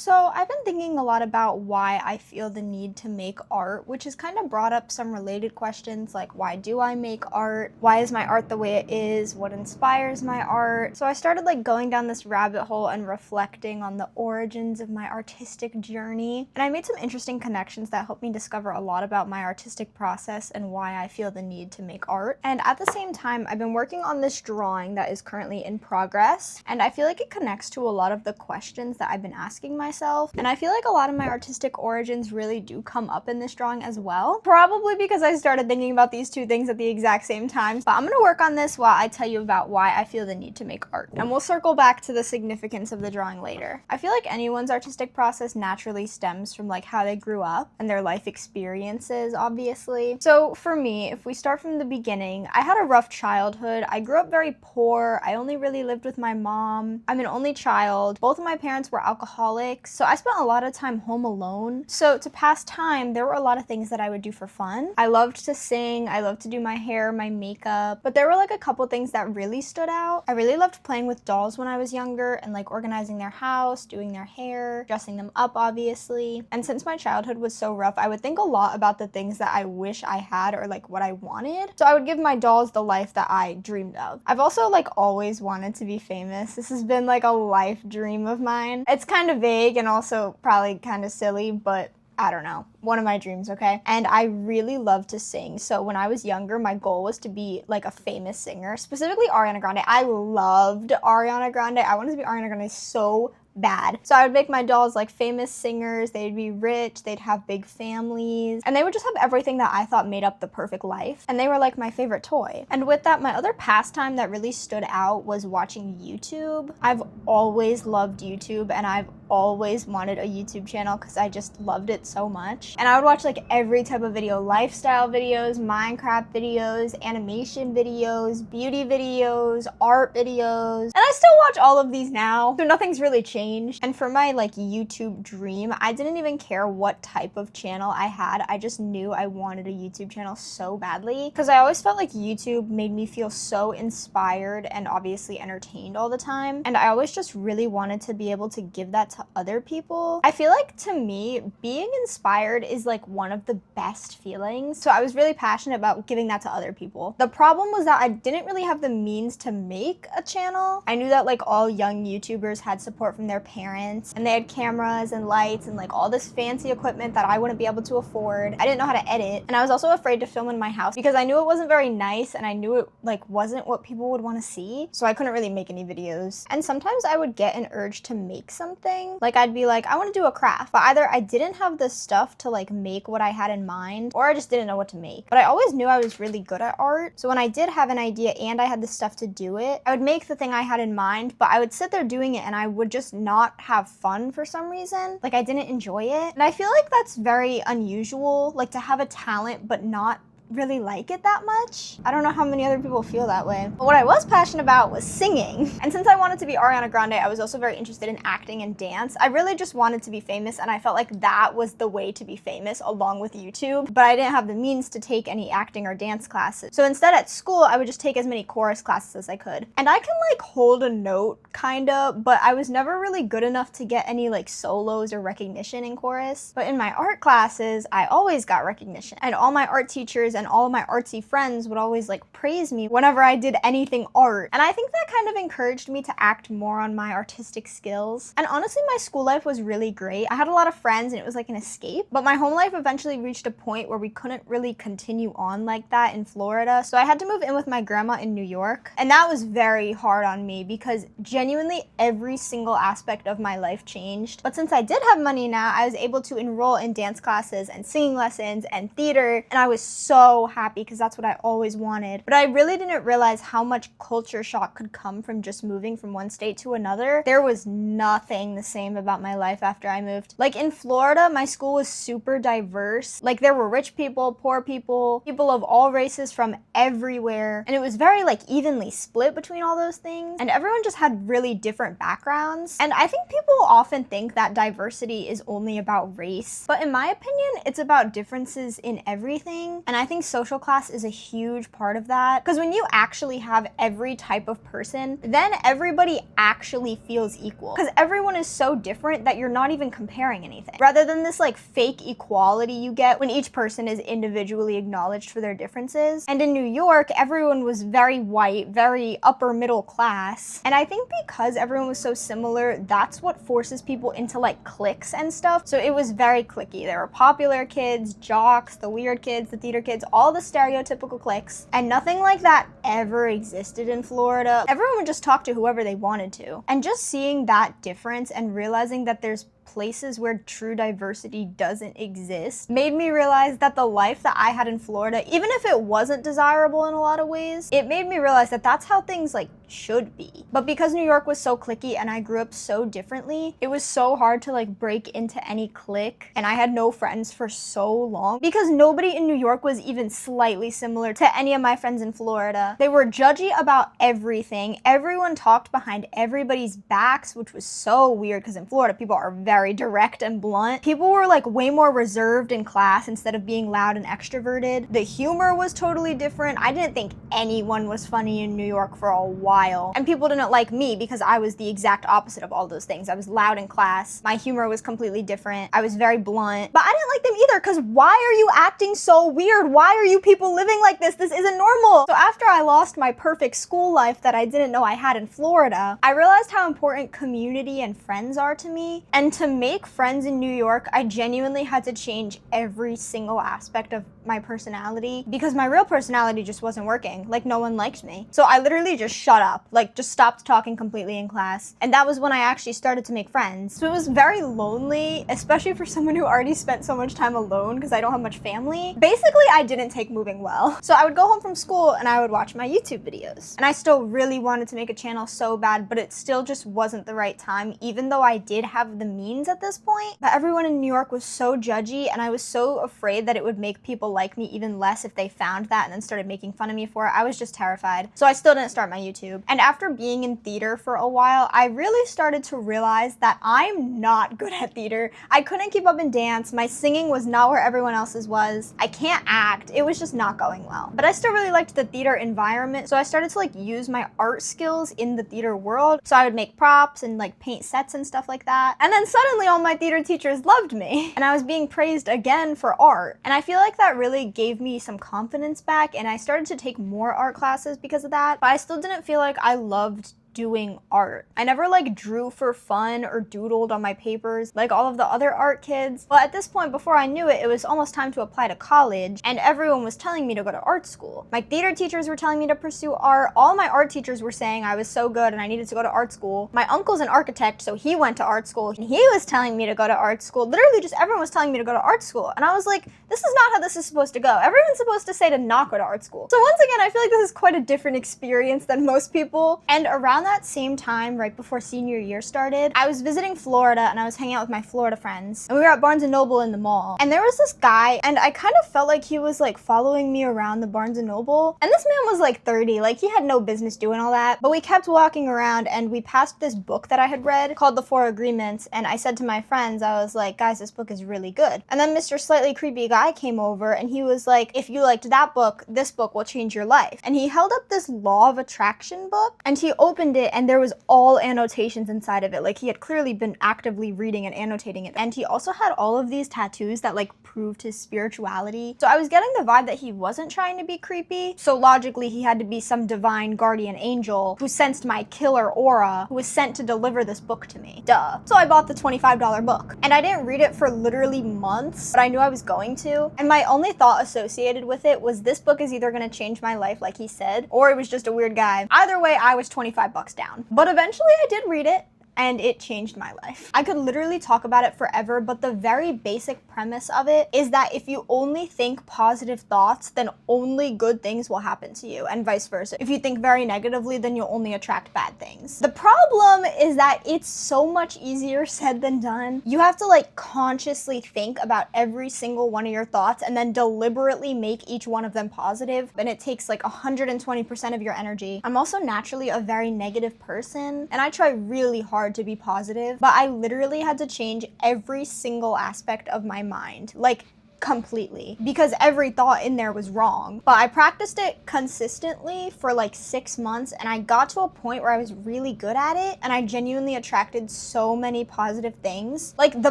So I've been thinking a lot about why I feel the need to make art, which has kind of brought up some related questions like why do I make art? Why is my art the way it is? What inspires my art? So I started going down this rabbit hole and reflecting on the origins of my artistic journey. And I made some interesting connections that helped me discover a lot about my artistic process and why I feel the need to make art. And at the same time, I've been working on this drawing that is currently in progress. And I feel like it connects to a lot of the questions that I've been asking myself. And I feel like a lot of my artistic origins really do come up in this drawing as well. Probably because I started thinking about these two things at the exact same time. But I'm gonna work on this while I tell you about why I feel the need to make art. And we'll circle back to the significance of the drawing later. I feel like anyone's artistic process naturally stems from how they grew up and their life experiences, obviously. So for me, if we start from the beginning, I had a rough childhood. I grew up very poor. I only really lived with my mom. I'm an only child. Both of my parents were alcoholics. So I spent a lot of time home alone. So to pass time, there were a lot of things that I would do for fun. I loved to sing. I loved to do my hair, my makeup. But there were a couple things that really stood out. I really loved playing with dolls when I was younger and organizing their house, doing their hair, dressing them up, obviously. And since my childhood was so rough, I would think a lot about the things that I wish I had or what I wanted. So I would give my dolls the life that I dreamed of. I've also always wanted to be famous. This has been a life dream of mine. It's kind of vague and also probably kind of silly, but I don't know, one of my dreams, okay? And I really love to sing. So when I was younger, my goal was to be a famous singer, specifically Ariana Grande. I loved Ariana Grande. I wanted to be Ariana Grande so bad. So I would make my dolls famous singers. They'd be rich, they'd have big families, and they would just have everything that I thought made up the perfect life. And they were my favorite toy. And with that, my other pastime that really stood out was watching YouTube. I've always loved YouTube and I've always wanted a YouTube channel because I just loved it so much. And I would watch every type of video, lifestyle videos, Minecraft videos, animation videos, beauty videos, art videos. And I still watch all of these now, so nothing's really changed. And for my YouTube dream, I didn't even care what type of channel I had. I just knew I wanted a YouTube channel so badly because I always felt YouTube made me feel so inspired and obviously entertained all the time. And I always just really wanted to be able to give that to other people. I feel to me, being inspired is one of the best feelings. So I was really passionate about giving that to other people. The problem was that I didn't really have the means to make a channel. I knew that all young YouTubers had support from their parents and they had cameras and lights and all this fancy equipment that I wouldn't be able to afford. I didn't know how to edit, and I was also afraid to film in my house because I knew it wasn't very nice and I knew it wasn't what people would want to see, so I couldn't really make any videos. And sometimes I would get an urge to make something. I'd be I want to do a craft, but either I didn't have the stuff to make what I had in mind, or I just didn't know what to make. But I always knew I was really good at art, so when I did have an idea and I had the stuff to do it, I would make the thing I had in mind, but I would sit there doing it and I would just not have fun for some reason. I didn't enjoy it. And I feel that's very unusual, to have a talent but not really like it that much. I don't know how many other people feel that way. But what I was passionate about was singing. And since I wanted to be Ariana Grande, I was also very interested in acting and dance. I really just wanted to be famous, and I felt that was the way to be famous along with YouTube. But I didn't have the means to take any acting or dance classes. So instead at school, I would just take as many chorus classes as I could. And I can hold a note kinda, but I was never really good enough to get any solos or recognition in chorus. But in my art classes, I always got recognition. And all my art teachers and all of my artsy friends would always praise me whenever I did anything art. And I think that kind of encouraged me to act more on my artistic skills. And honestly, my school life was really great. I had a lot of friends and it was an escape, but my home life eventually reached a point where we couldn't really continue on like that in Florida. So I had to move in with my grandma in New York. And that was very hard on me because genuinely every single aspect of my life changed. But since I did have money now, I was able to enroll in dance classes and singing lessons and theater. And I was so happy because that's what I always wanted. But I really didn't realize how much culture shock could come from just moving from one state to another. There was nothing the same about my life after I moved. In Florida, my school was super diverse. There were rich people, poor people, people of all races from everywhere. And it was very evenly split between all those things. And everyone just had really different backgrounds. And I think people often think that diversity is only about race. But in my opinion, it's about differences in everything. And I think think social class is a huge part of that, because when you actually have every type of person, then everybody actually feels equal, because everyone is so different that you're not even comparing anything, rather than this like fake equality you get when each person is individually acknowledged for their differences. And in New York, everyone was very white, very upper middle class, and I think because everyone was so similar, that's what forces people into like cliques and stuff. So it was very cliquey. There were popular kids, jocks, the weird kids, the theater kids, all the stereotypical cliques, and nothing like that ever existed in Florida. Everyone would just talk to whoever they wanted to. And just seeing that difference and realizing that there's places where true diversity doesn't exist made me realize that the life that I had in Florida, even if it wasn't desirable in a lot of ways, it made me realize that that's how things like should be. But because New York was so cliquey and I grew up so differently, it was so hard to like break into any clique, and I had no friends for so long because nobody in New York was even slightly similar to any of my friends in Florida. They were judgy about everything. Everyone talked behind everybody's backs, which was so weird because in Florida people are very direct and blunt. People were like way more reserved in class instead of being loud and extroverted. The humor was totally different. I didn't think anyone was funny in New York for a while, and people didn't like me because I was the exact opposite of all those things. I was loud in class. My humor was completely different. I was very blunt, but I didn't like them either because why are you acting so weird? Why are you people living like this? This isn't normal. So after I lost my perfect school life that I didn't know I had in Florida, I realized how important community and friends are to me. And to make friends in New York, I genuinely had to change every single aspect of my personality because my real personality just wasn't working. Like, no one liked me. So I literally just shut up, like just stopped talking completely in class. And that was when I actually started to make friends. So it was very lonely, especially for someone who already spent so much time alone because I don't have much family. Basically, I didn't take moving well. So I would go home from school and I would watch my YouTube videos. And I still really wanted to make a channel so bad, but it still just wasn't the right time, even though I did have the means at this point. But everyone in New York was so judgy, and I was so afraid that it would make people like me even less if they found that and then started making fun of me for it. I was just terrified. So I still didn't start my YouTube. And after being in theater for a while, I really started to realize that I'm not good at theater. I couldn't keep up in dance. My singing was not where everyone else's was. I can't act. It was just not going well. But I still really liked the theater environment, so I started to like use my art skills in the theater world. So I would make props and like paint sets and stuff like that. And then suddenly all my theater teachers loved me and I was being praised again for art. And I feel like that really gave me some confidence back, and I started to take more art classes because of that. But I still didn't feel like I loved doing art. I never like drew for fun or doodled on my papers like all of the other art kids. Well, at this point, before I knew it, it was almost time to apply to college, and everyone was telling me to go to art school. My theater teachers were telling me to pursue art. All my art teachers were saying I was so good and I needed to go to art school. My uncle's an architect, so he went to art school and he was telling me to go to art school. Literally just everyone was telling me to go to art school, and I was like, this is not how this is supposed to go. Everyone's supposed to say to not go to art school. So once again, I feel like this is quite a different experience than most people. And around that same time, right before senior year started, I was visiting Florida and I was hanging out with my Florida friends, and we were at Barnes & Noble in the mall, and there was this guy, and I kind of felt like he was like following me around the Barnes & Noble, and this man was like 30, like he had no business doing all that. But we kept walking around and we passed this book that I had read called The Four Agreements, and I said to my friends, I was like, guys, this book is really good. And then Mr. Slightly Creepy Guy came over and he was like, if you liked that book, this book will change your life. And he held up this Law of Attraction book, and he opened it and there was all annotations inside of it. Like he had clearly been actively reading and annotating it. And he also had all of these tattoos that like proved his spirituality. So I was getting the vibe that he wasn't trying to be creepy. So logically he had to be some divine guardian angel who sensed my killer aura, who was sent to deliver this book to me. Duh. So I bought the $25 book. And I didn't read it for literally months, but I knew I was going to. And my only thought associated with it was this book is either gonna change my life like he said, or it was just a weird guy. Either way, I was 25 bucks down. But eventually I did read it, and it changed my life. I could literally talk about it forever, but the very basic premise of it is that if you only think positive thoughts, then only good things will happen to you, and vice versa. If you think very negatively, then you'll only attract bad things. The problem is that it's so much easier said than done. You have to like consciously think about every single one of your thoughts and then deliberately make each one of them positive, and it takes like 120% of your energy. I'm also naturally a very negative person, and I try really hard to be positive, but I literally had to change every single aspect of my mind. Like completely, because every thought in there was wrong. But I practiced it consistently for like 6 months, and I got to a point where I was really good at it, and I genuinely attracted so many positive things. Like, the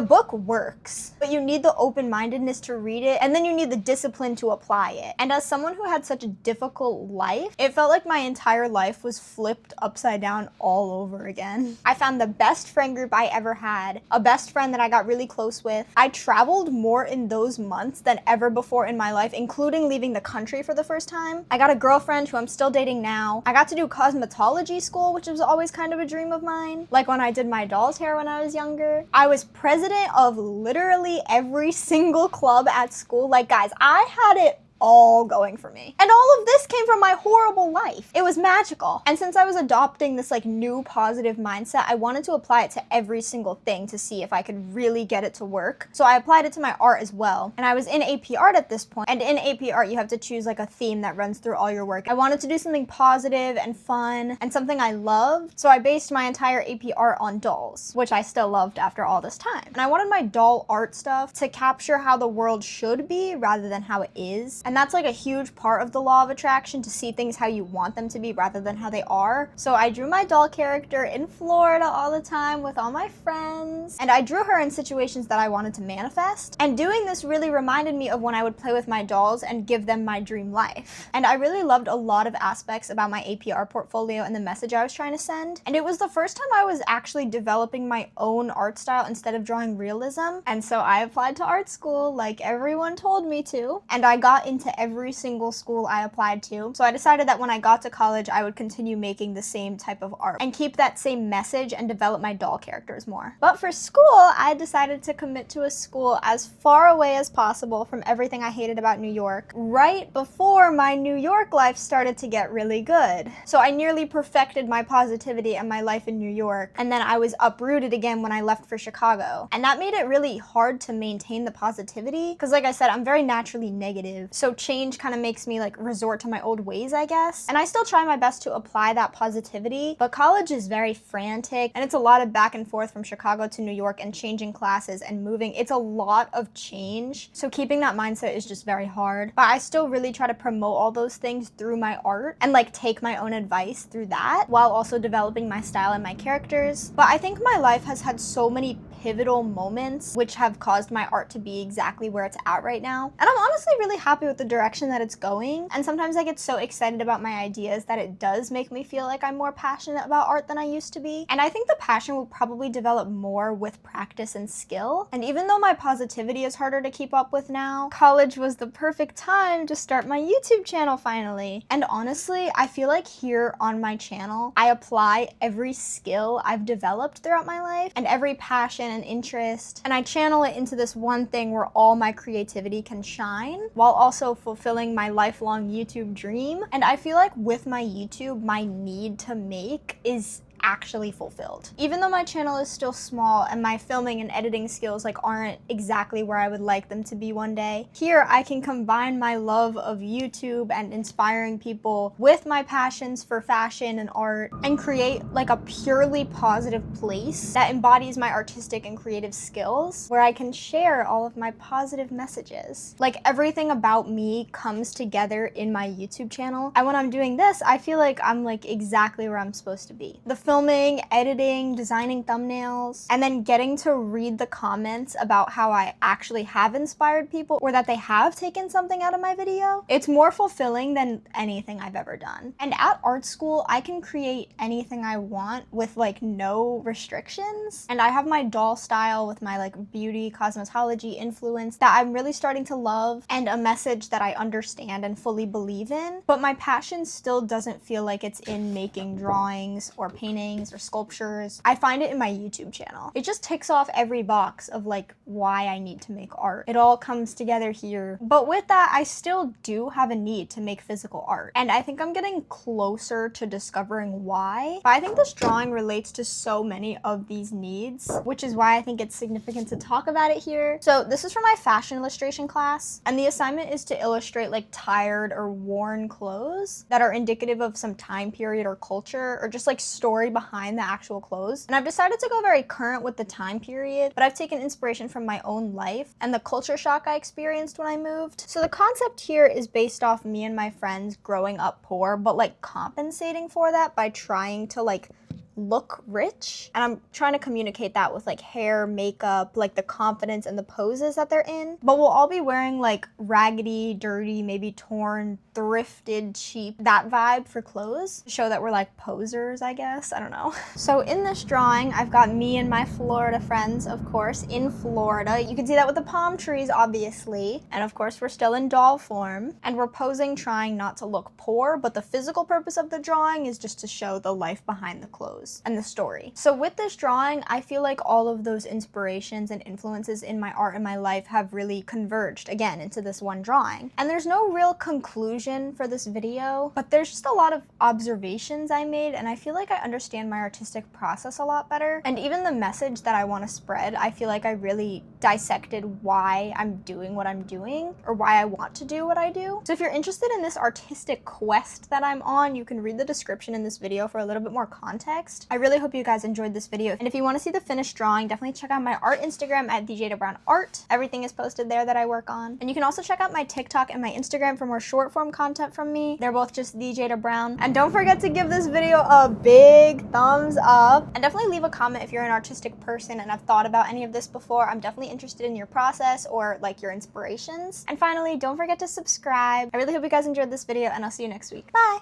book works, but you need the open-mindedness to read it, and then you need the discipline to apply it. And as someone who had such a difficult life, it felt like my entire life was flipped upside down all over again. I found the best friend group I ever had, a best friend that I got really close with. I traveled more in those months than ever before in my life, including leaving the country for the first time. I got a girlfriend who I'm still dating now. I got to do cosmetology school, which was always kind of a dream of mine, like when I did my doll's hair when I was younger. I was president of literally every single club at school. Like, guys, I had it all going for me. And all of this came from my horrible life. It was magical. And since I was adopting this like new positive mindset, I wanted to apply it to every single thing to see if I could really get it to work. So I applied it to my art as well. And I was in AP art at this point. And in AP art, you have to choose like a theme that runs through all your work. I wanted to do something positive and fun and something I loved. So I based my entire AP art on dolls, which I still loved after all this time. And I wanted my doll art stuff to capture how the world should be rather than how it is. And that's like a huge part of the law of attraction, to see things how you want them to be rather than how they are. So I drew my doll character in Florida all the time with all my friends, and I drew her in situations that I wanted to manifest. And doing this really reminded me of when I would play with my dolls and give them my dream life. And I really loved a lot of aspects about my APR portfolio and the message I was trying to send. And it was the first time I was actually developing my own art style instead of drawing realism. And so I applied to art school like everyone told me to, and I got into every single school I applied to. So I decided that when I got to college, I would continue making the same type of art and keep that same message and develop my doll characters more. But for school, I decided to commit to a school as far away as possible from everything I hated about New York, right before my New York life started to get really good. So I nearly perfected my positivity and my life in New York, and then I was uprooted again when I left for Chicago. And that made it really hard to maintain the positivity, because like I said, I'm very naturally negative. So change kind of makes me like resort to my old ways, I guess. And I still try my best to apply that positivity, but college is very frantic, and it's a lot of back and forth from Chicago to New York and changing classes and moving. It's a lot of change. So keeping that mindset is just very hard. But I still really try to promote all those things through my art and like take my own advice through that while also developing my style and my characters. But I think my life has had so many pivotal moments which have caused my art to be exactly where it's at right now. And I'm honestly really happy with the direction that it's going. And sometimes I get so excited about my ideas that it does make me feel like I'm more passionate about art than I used to be. And I think the passion will probably develop more with practice and skill. And even though my positivity is harder to keep up with now, college was the perfect time to start my YouTube channel finally. And honestly, I feel like here on my channel, I apply every skill I've developed throughout my life and every passion and interest, and I channel it into this one thing where all my creativity can shine while also fulfilling my lifelong YouTube dream. And I feel like with my YouTube, my need to make is actually fulfilled. Even though my channel is still small and my filming and editing skills like aren't exactly where I would like them to be one day, here I can combine my love of YouTube and inspiring people with my passions for fashion and art and create like a purely positive place that embodies my artistic and creative skills, where I can share all of my positive messages. Like, everything about me comes together in my YouTube channel, and when I'm doing this, I feel like I'm like exactly where I'm supposed to be. The filming, editing, designing thumbnails, and then getting to read the comments about how I actually have inspired people or that they have taken something out of my video. It's more fulfilling than anything I've ever done. And at art school, I can create anything I want with like no restrictions. And I have my doll style with my like beauty cosmetology influence that I'm really starting to love, and a message that I understand and fully believe in. But my passion still doesn't feel like it's in making drawings or paintings or sculptures. I find it in my YouTube channel. It just ticks off every box of like why I need to make art. It all comes together here. But with that, I still do have a need to make physical art. And I think I'm getting closer to discovering why. But I think this drawing relates to so many of these needs, which is why I think it's significant to talk about it here. So this is from my fashion illustration class, and the assignment is to illustrate like tired or worn clothes that are indicative of some time period or culture, or just like story story behind the actual clothes. And I've decided to go very current with the time period, but I've taken inspiration from my own life and the culture shock I experienced when I moved. So the concept here is based off me and my friends growing up poor, but like compensating for that by trying to like look rich, and I'm trying to communicate that with like hair, makeup, like the confidence and the poses that they're in. But we'll all be wearing like raggedy, dirty, maybe torn, thrifted, cheap, that vibe for clothes to show that we're like posers, I guess. I don't know. So in this drawing, I've got me and my Florida friends, of course, in Florida. You can see that with the palm trees, obviously. And of course, we're still in doll form. And we're posing trying not to look poor, but the physical purpose of the drawing is just to show the life behind the clothes and the story. So with this drawing, I feel like all of those inspirations and influences in my art and my life have really converged again into this one drawing. And there's no real conclusion for this video, but there's just a lot of observations I made, and I feel like I understand my artistic process a lot better. And even the message that I want to spread, I feel like I really dissected why I'm doing what I'm doing, or why I want to do what I do. So if you're interested in this artistic quest that I'm on, you can read the description in this video for a little bit more context. I really hope you guys enjoyed this video, and if you want to see the finished drawing, definitely check out my art Instagram at djdbrownart. Everything is posted there that I work on. And you can also check out my TikTok and my Instagram for more short form content from me. They're both just djdbrown. And don't forget to give this video a big thumbs up, and definitely leave a comment if you're an artistic person and have thought about any of this before. I'm definitely interested in your process or like your inspirations. And finally, don't forget to subscribe. I really hope you guys enjoyed this video, and I'll see you next week. Bye!